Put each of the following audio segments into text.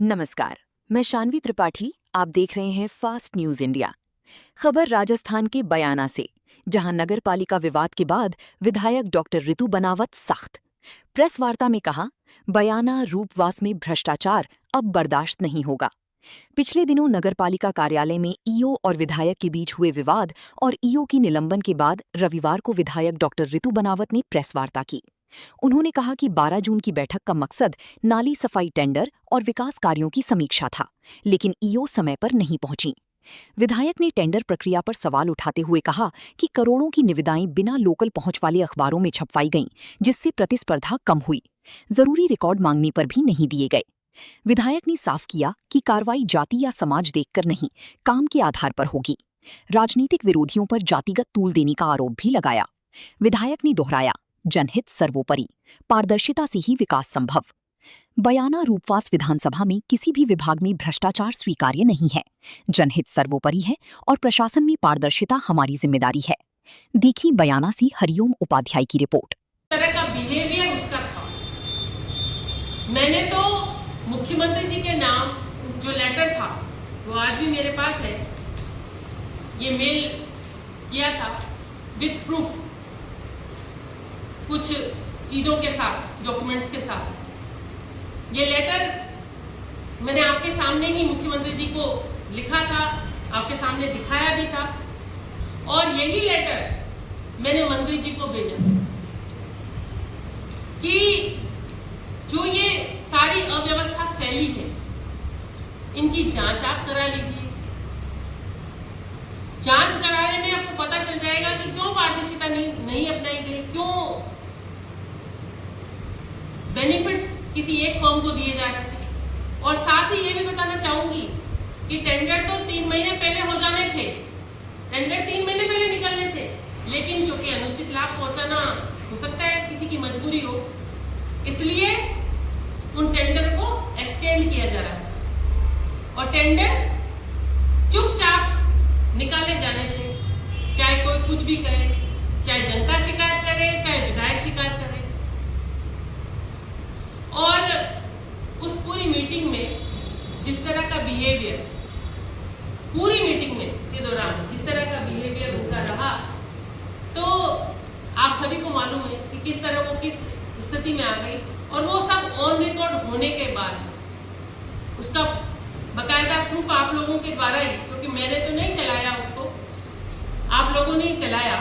नमस्कार, मैं शानवी त्रिपाठी। आप देख रहे हैं फास्ट न्यूज इंडिया। खबर राजस्थान के बयाना से, जहां नगरपालिका विवाद के बाद विधायक डॉक्टर रितु बनावत सख्त। प्रेस वार्ता में कहा, बयाना रूपवास में भ्रष्टाचार अब बर्दाश्त नहीं होगा। पिछले दिनों नगरपालिका कार्यालय में ईओ और विधायक के बीच हुए विवाद और ईओ की निलंबन के बाद रविवार को विधायक डॉक्टर रितु बनावत ने प्रेस वार्ता की। उन्होंने कहा कि 12 जून की बैठक का मकसद नाली सफाई टेंडर और विकास कार्यों की समीक्षा था, लेकिन ईओ समय पर नहीं पहुंची। विधायक ने टेंडर प्रक्रिया पर सवाल उठाते हुए कहा कि करोड़ों की निविदाएं बिना लोकल पहुंच वाले अखबारों में छपवाई गईं, जिससे प्रतिस्पर्धा कम हुई। जरूरी रिकॉर्ड मांगने पर भी नहीं दिए गए। विधायक ने साफ किया कि कार्रवाई जाति या समाज देखकर नहीं, काम के आधार पर होगी। राजनीतिक विरोधियों पर जातिगत तूल देने का आरोप भी लगाया। विधायक ने दोहराया, जनहित सर्वोपरि, पारदर्शिता से ही विकास संभव। बयाना रूपवास विधानसभा में किसी भी विभाग में भ्रष्टाचार स्वीकार्य नहीं है। जनहित सर्वोपरि है और प्रशासन में पारदर्शिता हमारी जिम्मेदारी है। देखिए बयाना से हरिओम उपाध्याय की रिपोर्ट। तरह का बिहेवियर उसका था। मैंने तो मुख्यमंत्री जी के नाम जो लेटर था वो आज भी मेरे पास है, ये मेल किया था विथ प्रूफ, कुछ चीजों के साथ, डॉक्यूमेंट्स के साथ। ये लेटर मैंने आपके सामने ही मुख्यमंत्री जी को लिखा था, आपके सामने दिखाया भी था, और यही लेटर मैंने मंत्री जी को भेजा कि जो ये सारी अव्यवस्था फैली है, इनकी जांच आप करा लीजिए। जांच कराने में आपको पता चल जाएगा कि क्यों पारदर्शिता नहीं अपनाई गई, क्यों बेनिफिट किसी एक फर्म को दिए जा रहे थे। और साथ ही ये भी बताना चाहूंगी कि टेंडर तो 3 महीने पहले हो जाने थे, टेंडर 3 महीने पहले निकलने थे, लेकिन क्योंकि अनुचित लाभ पहुंचाना हो सकता है किसी की मजबूरी हो, इसलिए उन टेंडर को एक्सटेंड किया जा रहा है और टेंडर चुपचाप निकाले जाने थे। चाहे कोई कुछ भी करे, चाहे जनता शिकायत करे, चाहे विधायक शिकायत करे। और उस पूरी मीटिंग में जिस तरह का बिहेवियर, पूरी मीटिंग में के दौरान जिस तरह का बिहेवियर उनका रहा, तो आप सभी को मालूम है कि किस तरह वो किस स्थिति में आ गई। और वो सब ऑन रिकॉर्ड होने के बाद उसका बकायदा प्रूफ आप लोगों के द्वारा ही, क्योंकि मैंने तो नहीं चलाया उसको, आप लोगों ने ही चलाया,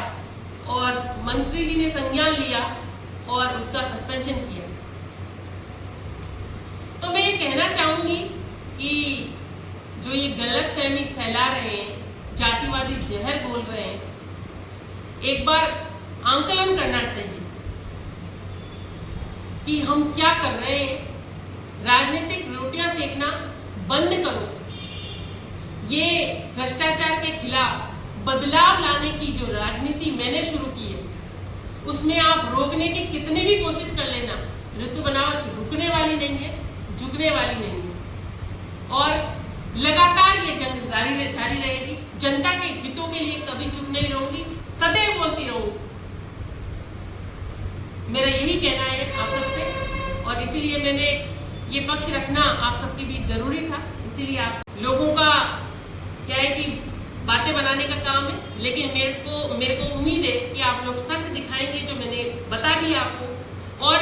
और मंत्री जी ने संज्ञान लिया और उसका सस्पेंशन किया। तो मैं ये कहना चाहूंगी कि जो ये गलतफहमी फैला रहे हैं, जातिवादी जहर बोल रहे हैं, एक बार आंकलन करना चाहिए कि हम क्या कर रहे हैं। राजनीतिक रोटियां सेकना बंद करो। ये भ्रष्टाचार के खिलाफ बदलाव लाने की जो राजनीति मैंने शुरू की है, उसमें आप रोकने की कितनी भी कोशिश कर लेना, रितु बनावत रुकने वाली नहीं है, झुकने वाली नहीं है, और लगातार ये जंग जारी रहेगी। जनता के हितों के लिए कभी चुप नहीं रहूंगी, सदैव बोलती रहूंगी। मेरा यही कहना है आप सबसे, और इसीलिए मैंने ये पक्ष रखना आप सबके बीच जरूरी था। इसीलिए आप लोगों का क्या है कि बातें बनाने का काम है, लेकिन मेरे को उम्मीद है कि आप लोग सच दिखाएंगे जो मैंने बता दिया आपको, और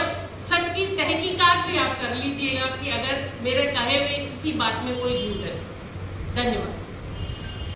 सच की तहकीकात भी आप कर लीजिएगा कि अगर मेरे कहे हुए किसी बात में कोई झूठ है। धन्यवाद।